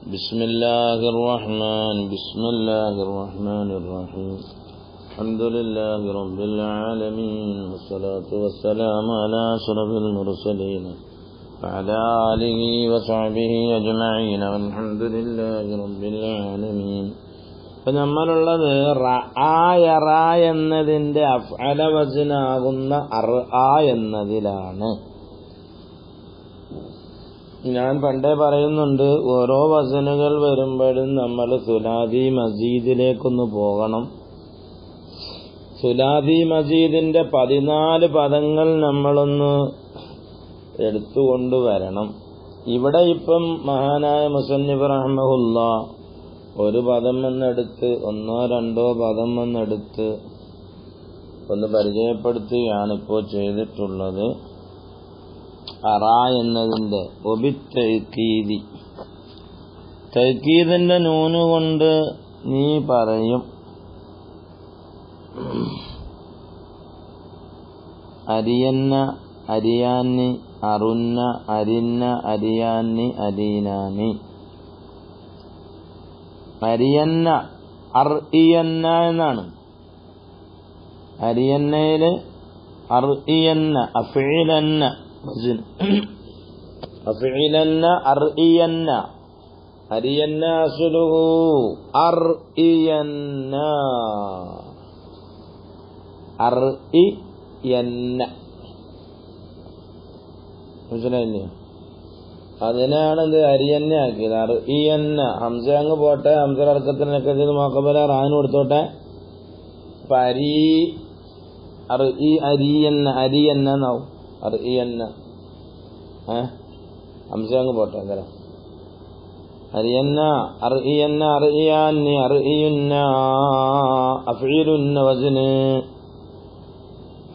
بسم الله الرحمن الرحيم الحمد لله رب العالمين والصلاة والسلام على أشرف المرسلين وعلى آله وصحبه أجمعين والحمد لله رب العالمين. അപ്പം നമ്മളുള്ളത് എന്നതിൻ്റെ അഫ്അല വസ്നാകുന്ന എന്നതിലാണ്. ഞാൻ പണ്ടേ പറയുന്നുണ്ട്, ഓരോ വസനുകൾ വരുമ്പോഴും നമ്മൾ സുലാദി മസീദിലേക്കൊന്ന് പോകണം. സുലാദി മസീദിന്റെ 14 പദങ്ങൾ നമ്മളൊന്ന് എടുത്തുകൊണ്ടുവരണം. ഇവിടെ ഇപ്പം മഹാനായ മുസന്നിഫ് റഹ്മഹുല്ലാ ഒരു പദം എന്നെടുത്ത് 1-2 പദം എന്നെടുത്ത് ഒന്ന് പരിചയപ്പെടുത്തുകയാണ് ഇപ്പോൾ ചെയ്തിട്ടുള്ളത്. എന്നതിന്റെ തൗക്കീദിന്റെ നൂന് കൊണ്ട് നീ പറയും അരിയന്ന, അരിയാന്നി, അറുന്ന, അരിന്ന, അരിയാന്നി, അരീനാനി. അരിയന്ന അർഇയന്ന എന്നാണ്. അരിയന്നയില് അർഇയന്ന അഫ്ഇലന്ന അഫ്ഇലന്ന അർഇയന്ന. അരിയന്ന അസ്ലുഹു അർഇയന്ന അർഇയന്ന. മനസ്സിലായില്ലേ? അതിനാണിത് അരിയന്ന ആക്കിയത്. അർഇയന്ന ഹംസ അങ്ങ് പോട്ടെ, ഹംസ അടക്കത്തിനൊക്കെ ചെയ്ത് മോക്കബല റാന് കൊടുത്തോട്ടെ. അപ്പൊ അരിയന്ന അരിയന്ന എന്നാവും. അർഇയന്ന ഹംസ അങ്ങ് പോട്ടെ. അന്നേരം അരിയന്ന അർഇയന്ന അർഇയാന്നി അർഇയുന്ന അഫ്ഇലുന്ന വസ്ന്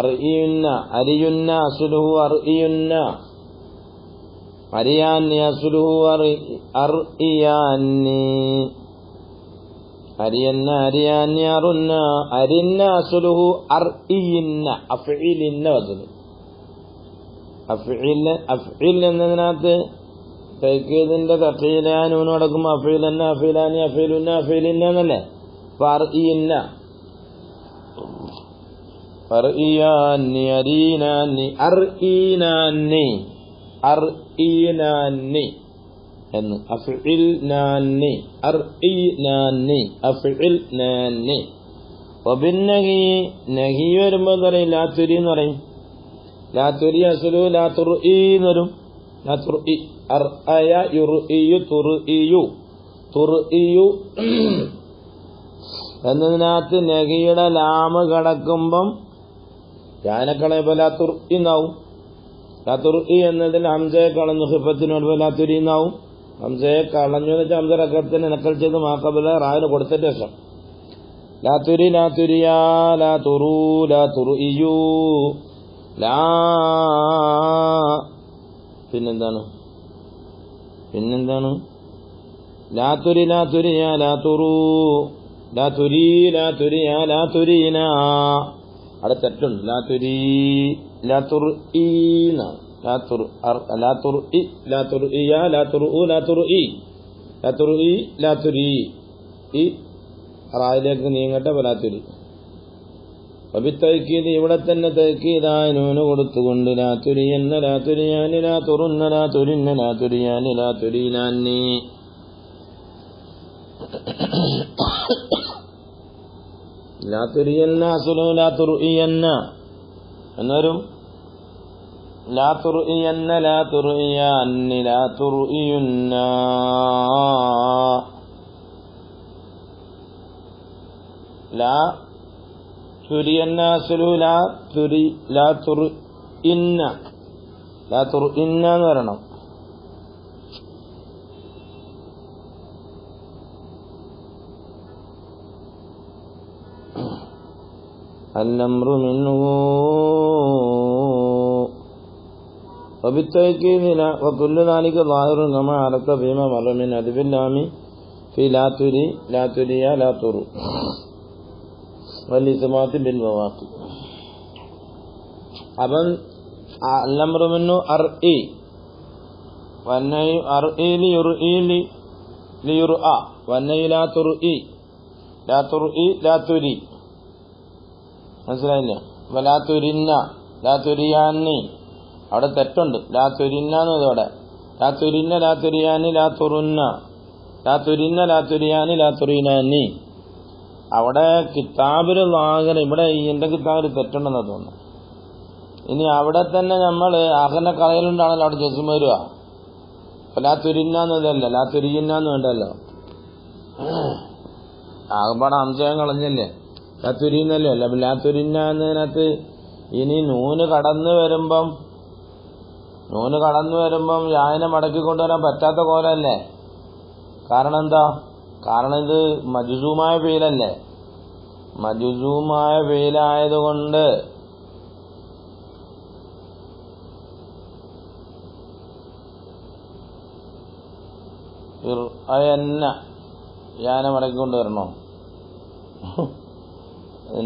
അർഇയുന്ന. അരിയുന്ന അസ്ലുഹു അർഇയുന്ന, അരിയാന്നി അസ്ലുഹു അർഇയാന്നി. അരിയന്ന അരിയാന്നി അറുന്ന, അരിന്ന അസ്ലുഹു അർഇയിന്ന അഫ്ഇലിന്ന വസ്ന്. അഫ്ഇൽ എന്നതിനകത്ത് തൗക്കീദിന്റെ തഖീലാനൂന് അടക്കുമ്പോൾ അഫ്ഇലന്ന അഫ്ഇലാനി അഫ്ഇലുന്ന അഫ്ഇലിന്ന എന്നല്ലേ. അപ്പൊ അർഇയിന്ന അർഇയാന്നി അരീനാന്നി അർഈനാന്നി അർഈനാന്നി എന്ന്. അഫ്ഇൽനാന്നി അർഈനാന്നി അഫ്ഇൽനാന്നി. വബിന്നഹി നഹി വരുമ്പോൾ പറയും ലാതുരി എന്ന് പറയും. ലാതുരി അസ്ലു ലാതുർഇ എന്ന് വരും. ലാതുർഇ അർഅയ യുർഇയു തുർഇയു തുർഇയു എന്നതിനകത്ത് നഹിയുടെ ലാമ് കടക്കുമ്പം യാനക്കളയപ്പോ ലാതുർഇ എന്നാവും. ലാതുർഇ എന്നതിൽ ഹംസയെ കളഞ്ഞു, ഹിഫത്തിന് വരുമ്പോ ലാതുരി എന്നാവും. ഹംസയെ കളഞ്ഞു എന്ന് വെച്ചാൽ ഹംസ റക്കത്തിന് നക്കൽ ചെയ്ത് മാക്കബല റായിന് കൊടുത്തതിന് ശേഷം ലാതുരി ലാതുരിയാ ലാതുറു ലാതുർഇയു ലാ. പിന്നെന്താണ് ലാതുരി ലാതുരിയാ ലാതുറു ലാതുരി ലാതുരിയാ ലാതുരീന. അവിടെ തെറ്റുണ്ട്. ലാതുരി ലാതുർഈന ലാതുർഇ ലാതുർഇയാ ലാതുർഉ ലാതുർഇ ലാതുർഇ ലാതുരി. ഈ റായിലേക്ക് നീങ്ങട്ടെ. ലാതുരി അബിത്തൗക്കീദ് ഇവിടെ തന്നെ തൗക്കീദായ നൂന് കൊടുത്തുകൊണ്ട് ലാതുരിയന്ന ലാതുരിയാനി ലാതുറുന്ന ലാതുരിന്ന ലാതുരിയാനി ലാതുരീനാന്നി. ലാതുരിയന്ന അസ്ലു ലാതുർഇയന്ന എന്നൊരു. ലാതുർഇയന്ന ലാതുർഇയാന്നി ലാതുർഇയുന്ന. ലാതുരിയന്ന അസ്ലു ലാതുർഇന്ന ലാതുർഇന്ന എന്ന് പറയണം. അൽഅംറു മിൻഹു وبالتأكيد وكل ذلك ظاهر كما عرفت فيما مر من أدب اللام في لا تري لا تريا لا ترو والإسمات بالمواقع. അപ്പം الأمر منه أرئي والنهي أرئيلي يرئيلي ലിയുർഅ വന്നഹി ലാ തുർഇ ലാ തുർഇ ലാ തുരി. മനസ്സിലായില്ലേ? വലാ തുരിന്ന ലാ തുരിയാനി, അവിടെ തെറ്റുണ്ട്. ലാ തുരിന്നു ഇതോടെ ലാ തുരിന്ന ലാ തുരിയാനി ലാ തുറുന്ന, ലാ തുരിന്ന ലാ തുരിയാനി ലാ തുരീനാനി. അവിടെ കിതാബിൽ ലാഗന, ഇവിടെ എന്റെ കിതാബിൽ തെറ്റുണ്ടെന്നാ തോന്നുന്നു. ഇനി അവിടെ തന്നെ നമ്മൾ ആഹ്റിനെ കളയലുണ്ടാണല്ലോ അവിടെ ജസ്മ വരിക. അപ്പൊ ലാ തുരിന്നല്ല ലാ തുരിയുന്നു വേണ്ടല്ലോ. ആകപ്പാടെ അംശം കളഞ്ഞല്ലേ, ലാ തുരിയുന്നല്ലോ അല്ല. ലാ തുരിന്ന എന്നതിനകത്ത് ഇനി നൂന് കടന്നു വരുമ്പം യാനെ മടക്കി കൊണ്ടുവരാൻ പറ്റാത്ത കോലല്ലേ. കാരണം എന്താ? കാരണം ഇത് മജ്സൂമായ ഫീലല്ലേ. മജ്സൂമായ ഫീലായതുകൊണ്ട് യാന മടക്കി കൊണ്ടുവരണോ?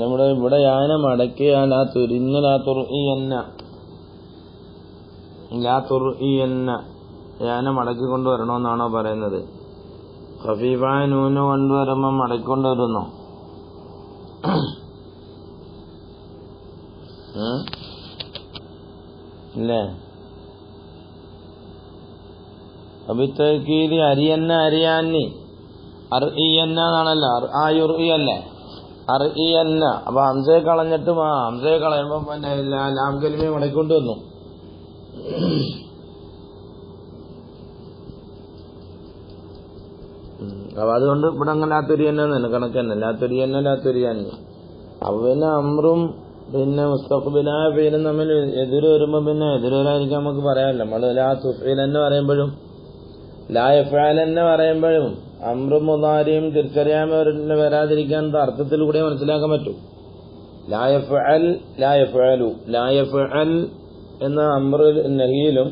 നമ്മുടെ ഇവിടെ യാന മടക്കി ലാ തുരിന്ന ലാ തുർഇയന്ന ലാ തുർഇയന്ന യാന മടക്കി കൊണ്ടുവരണമെന്നാണോ പറയുന്നത്? ഖഫീഫായ നൂന് കൊണ്ടുവരുമ്പോ മടക്കിക്കൊണ്ടുവരുന്നോ? ഇല്ലേ? അബിത്തീരി അരിയന്ന അരിയാന്നി അർഇയന്ന എന്നാണല്ലോ. അല്ലേ അർഇയന്ന. അപ്പൊ ഹംസയെ കളഞ്ഞിട്ടും ഹംസയെ കളയുമ്പോ പിന്നെ ലാം കലിമയെ മടക്കിക്കൊണ്ട് വന്നു. അപ്പൊ അതുകൊണ്ട് ഇവിടെ അങ്ങനെ ലാത്തുരിയന്നെ കണക്ക് തന്നെ. ലാത്തുരിയന്നെ ലാത്തുരിയാന്നി. അപ്പൊ പിന്നെ അമ്രും പിന്നെ മുസ്തഖ്ബിലായ ഫീലും തമ്മിൽ എതിര് വരുമ്പോ പിന്നെ എതിരൊരായിരിക്കും നമുക്ക് പറയാമല്ലോ. നമ്മള് ലാ തുഫീൽ എന്ന് പറയുമ്പോഴും ലാ യഫ്അൽ എന്ന് പറയുമ്പോഴും അമ്രും മുദാരിയും തിരിച്ചറിയാൻ വരാതിരിക്കാൻ അർത്ഥത്തിൽ കൂടെ മനസ്സിലാക്കാൻ പറ്റും. ലാ യഫ്അൽ ലാ യഫ്അലു ലാ യഫ്അൽ എന്ന അമ്രുൽ നഹിയിലും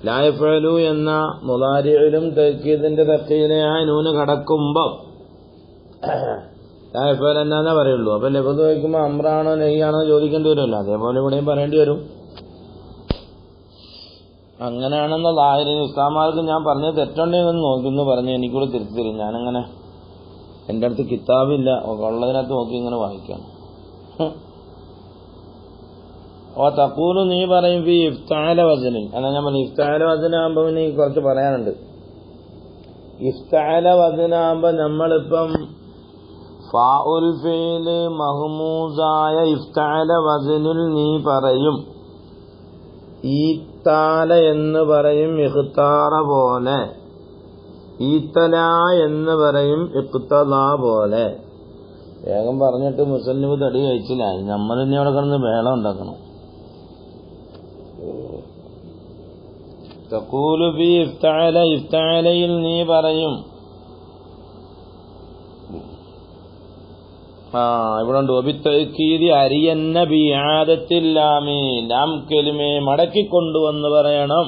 ലാ യഫ്അലു എന്ന മുദാരിയിലും തഅക്കീദിന്റെ തഖീലയായ നൂന് കടക്കുമ്പോ ലാ യഫ്അൽ എന്നാ പറയുള്ളൂ. അപ്പൊ ലഫ്ദ് ചോദിക്കുമ്പോ അമ്രാണോ നഹിയാണോ ചോദിക്കേണ്ടി വരുമല്ലോ. അതേപോലെ ഇവിടെയും പറയേണ്ടി വരും. അങ്ങനെയാണെന്ന ലാഹിറിന് ഉസ്താമാർക്ക് ഞാൻ പറഞ്ഞത് തെറ്റുണ്ടെങ്കിൽ ഒന്ന് നോക്കിന്ന് പറഞ്ഞ് എനിക്കൂടെ തിരിച്ചു തരും. ഞാനങ്ങനെ എൻ്റെ അടുത്ത് കിതാബില്ല, ഉള്ളതിനകത്ത് നോക്കി ഇങ്ങനെ വായിക്കാം. ഓ തഖൂലു നീ പറയും ഫി ഇഫ്തഅല വസ്നിൽ. അല്ല ഞാൻ പറഞ്ഞു ഇഫ്തഅല വസ്നാകുമ്പോ നീ കുറച്ച് പറയാനുണ്ട്. ഇഫ്തഅല വസ്നാകുമ്പോ നമ്മളിപ്പം ഫാഉൽ ഫീല് മഹ്മൂസായ ഇഫ്തഅല വസ്നിൽ നീ പറയും ഈത്താല എന്ന് പറയും ഇഖ്താറ പോലെ, ഈത്തല എന്ന് പറയും ഇഖ്തദ പോലെ. വേഗം പറഞ്ഞിട്ട് മുസന്നിഫ് തടി കഴിച്ചില്ല. നമ്മൾ ഇനി അവിടെ കിടന്ന് വേളം ഉണ്ടാക്കണം. തഖൂലു ഫി ഇഫ്തഅല ഇഫ്തഅലയിൽ നീ പറയും. ഇവിടെ ഉണ്ട് ഒബിത്തീരി അരിയന്ന ബിആദത്തില്ലാമി ലാം കലിമയെ മടക്കിക്കൊണ്ടുവന്ന് പറയണം.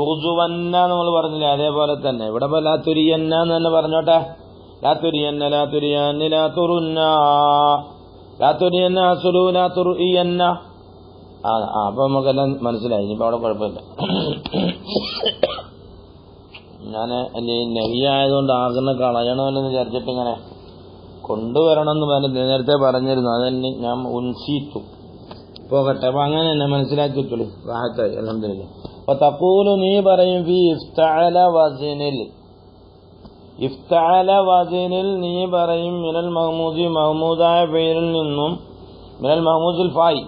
ഉർജുവന്ന നമ്മൾ പറഞ്ഞില്ലേ, അതേപോലെ തന്നെ ഇവിടെ ലാ തുരിയന്ന എന്ന് തന്നെ പറഞ്ഞോട്ടെ. ലാ തുരിയന്ന ലാ തുരിയാനി ലാ തുറുന്ന ലാ തുരിയന്ന അസുലു ലാ തുർഇയന്ന. അപ്പൊ നമുക്കെല്ലാം മനസ്സിലായി. ഇനിയിപ്പോ അവിടെ കുഴപ്പമില്ല. ഞാൻ നെയ്യായതുകൊണ്ട് ആകുന്ന കളയണമെന്ന് വിചാരിച്ചിട്ട് ഇങ്ങനെ കൊണ്ടുവരണമെന്ന് പറഞ്ഞ് നേരത്തെ പറഞ്ഞിരുന്നു. അതെന്നെ ഞാൻ ഉൻസീത്തു. പോകട്ടെ. അപ്പൊ അങ്ങനെ തന്നെ മനസ്സിലാക്കിയിട്ടുള്ളൂ. റാഹത്തായി അൽഹംദുലില്ലാഹ്. അപ്പൊ തഖൂലു നീ പറയും ഫി ഇഫ്തഅല വസ്നിൽ. ഇഫ്തഅല വസ്നിൽ നീ പറയും മിനൽ മഹ്മൂസി മഹ്മൂദായ ഫീലിൽ നിന്നും മിനൽ മഹ്മൂസിൽ ഫായി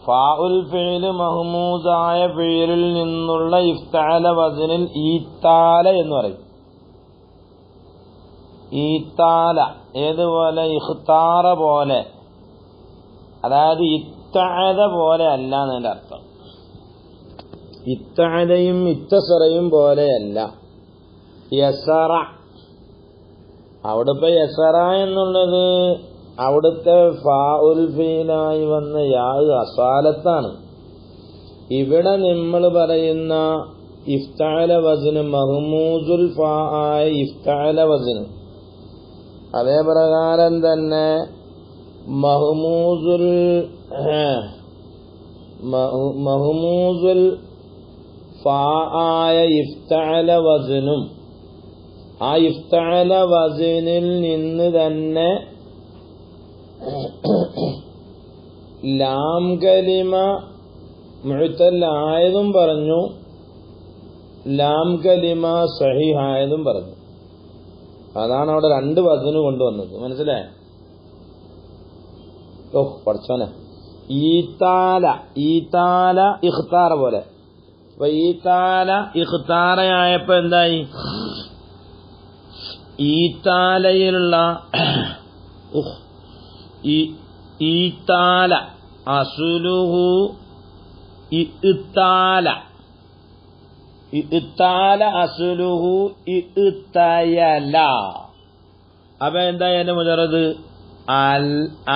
ഫാഉൽ ഫീൽ മഹ്മൂസായ ഫീലിൽ നിന്നുള്ള ഇഫ്തഅല വസ്നിൽ ഈത്താല എന്ന് പറയും. ഈത്താല ഏതുപോലെ? ഇഖ്താറ പോലെ, അതായത് ഇത്തഅദ പോലെ അല്ല എന്നതിന്റെ അർത്ഥം. ഇത്തഅദയും ഇത്തസറയും പോലെയല്ല. യസറ, അവിടെ ഇപ്പൊ യസറ എന്നുള്ളത് അവിടുത്തെ ഫാഉൽ ഫീലായി വന്ന യാ അസാലത്താണ്. ഇവിടെ നമ്മൾ പറയുന്ന ഇഫ്തഅല വസ്ന് മഹ്മൂസുൽ ഫാ ആയ ഇഫ്തഅല വസ്ന്, അതേ പ്രകാരം തന്നെ മഹ്മൂസുൽ ഫാ ആയ ഇഫ്തഅല വസ്നും ആ ഇഫ്തഅല വസിനിൽ നിന്ന് തന്നെ ലാം കലിമ മുഅ്തലായതും പറഞ്ഞു, ലാം കലിമ സഹീഹായതും പറഞ്ഞു. അതാണ് അവിടെ രണ്ട് വസന് കൊണ്ടുവന്നത്. മനസ്സിലായോ? പഠിച്ചോനെ, ഈത്താല ഈത്താല ഇഖ്താറ പോലെ. അപ്പൊ ഈത്താല ഇഖ്താറയായപ്പോ എന്തായി? ഈത്താലയിലുള്ള ഈത്താല അസുലുഹു ഇത്താല, ഇത്താല അസുലുഹു ഇത്തയല. അപ്പൊ എന്തായി? എന്റെ മുജറദ്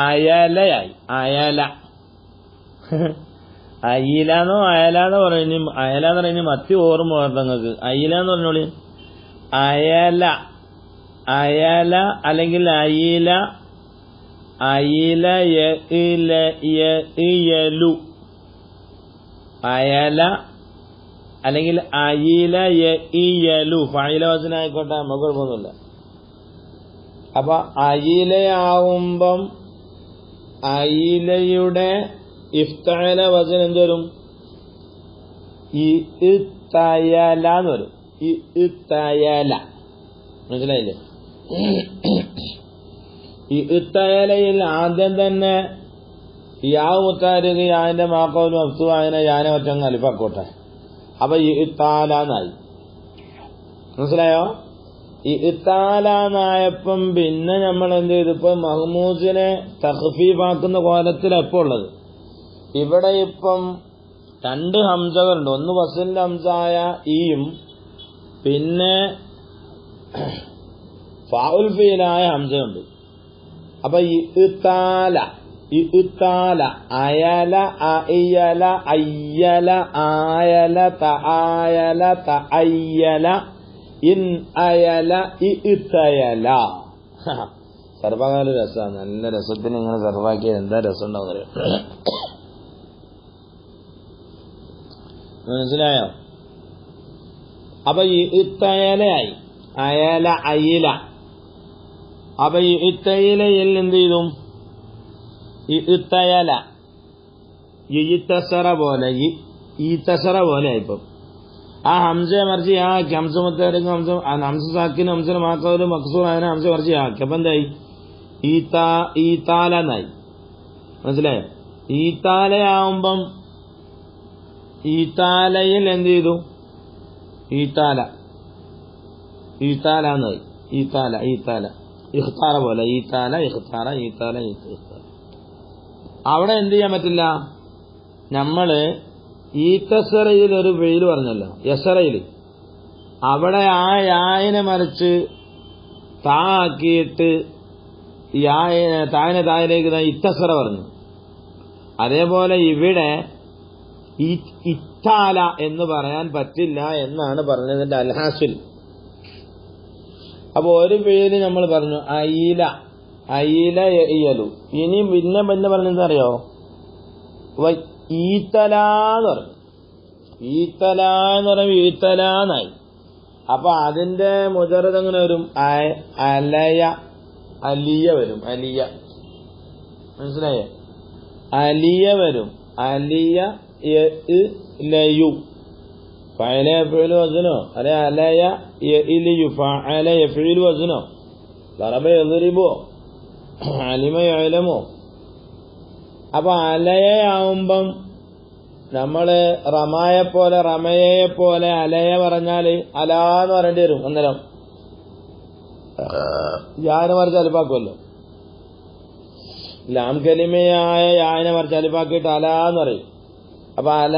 അയലയായി. അയല അയിലാന്നോ അയലാന്നോ പറഞ്ഞു. അയലാന്ന് പറഞ്ഞ മത്തി ഓർമ്മ വേണ്ട നിങ്ങൾക്ക്. അയിലാന്ന് പറഞ്ഞോളി. അയല അയല അല്ലെങ്കിൽ അയില, അയില യലു, അയല അല്ലെങ്കിൽ അയില യലു. ഫഅയില വസനായിക്കോട്ടെ, നമുക്ക് കുഴപ്പമൊന്നുമില്ല. അപ്പൊ അയിലയാവുമ്പം അയിലയുടെ ഇഫ്തഅല വസൻ എന്ത് വരും? ഇത്തയല എന്ന് വരും. ഇത്തയല. മനസ്സിലായില്ലേ? ഇത്തയലയിൽ ആദ്യം തന്നെ യാവ് മുത്താരിക്ക് യാന്റെ മാക്കോലും അഫ്സു ആയതിനെ യാനെ ഒറ്റങ്ങ് അലിഫാക്കോട്ടെ. അപ്പൊ ഇത്താലാന്നായി. മനസ്സിലായോ? ഇത്താലാന്നായപ്പം പിന്നെ നമ്മൾ എന്ത് ചെയ്തു? ഇപ്പൊ മഹ്മൂസിനെ തഖ്ഫീഫാക്കുന്ന കോലത്തിൽ എപ്പോ ഉള്ളത്? ഇവിടെ ഇപ്പം രണ്ട് ഹംസകളുണ്ട്. ഒന്ന് വസലിന്റെ ഹംസായ ഈയും പിന്നെ ഫാഉൽ ഫീലായ ഹംസയുണ്ട്. അപ്പൊ ഇത്താല ഇത്താല അയല അയല അയ്യല ആയല തആയല തഅയ്യല ഇൻ അയല ഇത്തയല. സർവകാല രസമാണ്. നല്ല രസത്തിന് ഇങ്ങനെ സർവാക്കിയത് എന്താ രസം ഉണ്ടാവുന്നറിയോ? മനസ്സിലായോ? അപ്പൊ ഇത്തയലയായി. അയല അയില. അപ്പൊ ഇത്തയിലയിൽ എന്ത് ചെയ്തു? ഇത്തയല ഈത്തസറ പോലെ, ഈത്തസറ പോലെ ആയിപ്പം. ആ ഹംസയെ മറിച്ച് ആക്കി. ഹംസ മുത്തരക്ക് ഹംസ സാക്കിന് ഹംസന് മാക്കോലും മക്സൂർ അതിനെ ഹംസ മറിച്ച് ആക്കി. അപ്പൊ എന്തായി? ഈത്താല എന്നായി. മനസ്സിലായോ? ഈത്താലയാവുമ്പം ഈത്താലയിൽ എന്ത് ചെയ്തു? ഈത്താല ഈത്താല എന്നായി. ഈത്താല ഈത്താല ഇഖ്താറ പോലെ. ഈത്താല ഇഖ്താറ ഈത്താല ഇഖ്താറ. അവിടെ എന്ത് ചെയ്യാൻ പറ്റില്ല? നമ്മള് ഈത്തസറയിൽ ഒരു വെയിൽ പറഞ്ഞല്ലോ, യസറയിൽ. അവിടെ ആ യായിനെ മറിച്ച് താ ആക്കിയിട്ട് തായിനെ തായിലേക്ക് ഇത്തസറ പറഞ്ഞു. അതേപോലെ ഇവിടെ ഇത്താല എന്ന് പറയാൻ പറ്റില്ല എന്നാണ് പറഞ്ഞതിന്റെ അൽഹാസിൽ. അപ്പൊ ഒരു പേര് നമ്മൾ പറഞ്ഞു അയില, അയില യലു. ഇനി പിന്നെ പറഞ്ഞെന്തറിയോ? ഈത്തലാന്ന് പറഞ്ഞു. ഈത്തല എന്ന് പറയുമ്പോൾ ഈത്തലാന്നായി. അപ്പൊ അതിന്റെ മുജറദ് എങ്ങനെ വരും? അലയ അലിയ വരും. അലിയ. മനസ്സിലായോ? അലിയ വരും. അലിയ ലയു. ഫഅല യഫ്ഉലു വസ്നോ അല്ലെ അലയ യഇലിയു. ഫഅല യഫ്ഉലു വസ്നോ. ദറബ യദ്രിബു. അലിമ യഅലമു. അപ്പൊ അലയാവുമ്പം നമ്മള് റമായെപ്പോലെ റമയയെപ്പോലെ അലയ പറഞ്ഞാല് അലാന്ന് പറയേണ്ടി വരും. അന്നേരം യാനെ മറിച്ച് അലിപ്പാക്കുമല്ലോ. ലാം കലിമയായ യാനെ മറിച്ച് അലിപ്പാക്കിയിട്ട് അലാന്ന് പറയും. അപ്പൊ അല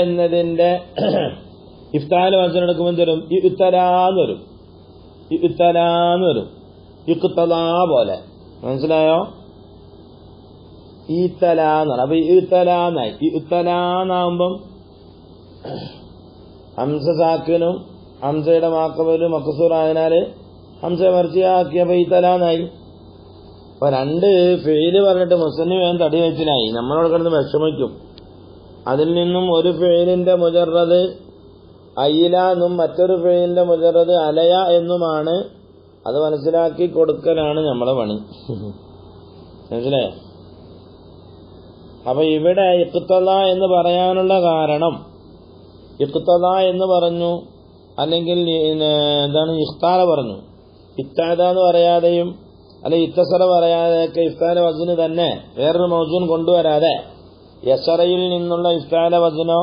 എന്നതിന്റെ ഇഫ്താല് മനസ്സിലെടുക്കുമ്പോൾ തരും ഇത്തലാന്ന് വരും. ഇത്തലാന്ന് വരും. ഇഖ്തലാ പോലെ. മനസ്സിലായോ? ഈത്തലാന്ന്. അപ്പൊ ഈത്തലാന്നായി. ഈത്തലാന്നാവുമ്പം ഹംസ സാക്കിനും ഹംസയുടെ മാക്കബലും മക്സൂർ ആയതിനാല് ഹംസ മറിച്ചാക്കിയപ്പോ ഈത്തലാന്നായി. അപ്പൊ രണ്ട് ഫെയില് പറഞ്ഞിട്ട് മുസ്ലിം വേഗം തടി വെച്ചിനായി. നമ്മളോട് കിടന്ന് വിഷമിക്കും. അതിൽ നിന്നും ഒരു ഫെയിലിന്റെ മുജറദ് അയില എന്നും മറ്റൊരു ഫിഇലിന്റെ മുജറദ് അലയ എന്നുമാണ്. അത് മനസ്സിലാക്കി കൊടുക്കലാണ് നമ്മളെ പണി. മനസ്സിലായോ? അപ്പൊ ഇവിടെ ഇഖ്തദ എന്ന് പറയാനുള്ള കാരണം, ഇഖ്തദ എന്ന് പറഞ്ഞു, അല്ലെങ്കിൽ എന്താണ് ഇഖ്താല പറഞ്ഞു. ഇത്താദ എന്ന് പറയാതെയും അല്ലെങ്കിൽ ഇത്തസറ പറയാതെയൊക്കെ ഇഫ്താല വസ്ന് തന്നെ വേറൊരു മൗസൂൻ കൊണ്ടുവരാതെ യസറയിൽ നിന്നുള്ള ഇഫ്താല വസ്നോ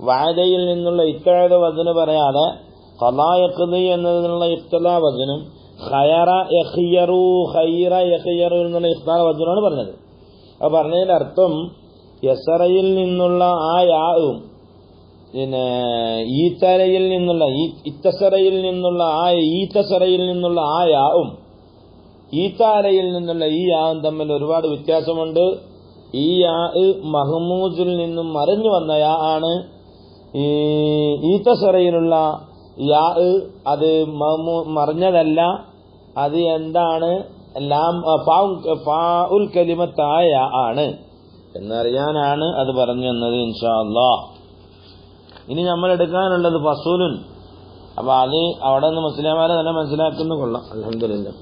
വാദയിൽ നിന്നുള്ള ഇത്താദ വസ്ന് പറയാതെ ഖളാ യഖ്ദി എന്നതിനുള്ള ഇഖ്തദാ വസ്നും ഖയറ യഖിയറു ഖൈറ യഖിയറു എന്നുള്ള ഇഖ്താല വസ്നാണ് പറഞ്ഞത്. അത് പറഞ്ഞതിന്റെ അർത്ഥം യസറയിൽ നിന്നുള്ള ആ യാവും പിന്നെ ഈത്തരയിൽ നിന്നുള്ള ഇത്തസറയിൽ നിന്നുള്ള ആ ഈത്തസറയിൽ നിന്നുള്ള ആ യാവും ഈത്താരയിൽ നിന്നുള്ള ഈ യാവും തമ്മിൽ ഒരുപാട് വ്യത്യാസമുണ്ട്. ഈ യാ മഹ്മൂസിൽ നിന്നും മറിഞ്ഞു വന്ന യാ ആണ്. ഈ ഈത്തസറയിലുള്ള യാ അത് മറിഞ്ഞതല്ല, അത് എന്താണ് ഫാഉൽ കലിമത്തായ യാ ആണ് എന്നറിയാനാണ് അത് പറഞ്ഞു തന്നത്. ഇൻഷാ അല്ലാഹ് ഇനി നമ്മൾ എടുക്കാനുള്ളത് ഫസൂലുൻ. അപ്പൊ അത് അവിടെ നിന്ന് മുസ്ലിംമാരെ തന്നെ മനസ്സിലാക്കുന്നു. കൊള്ളാം, അൽഹംദുലില്ലാഹ്.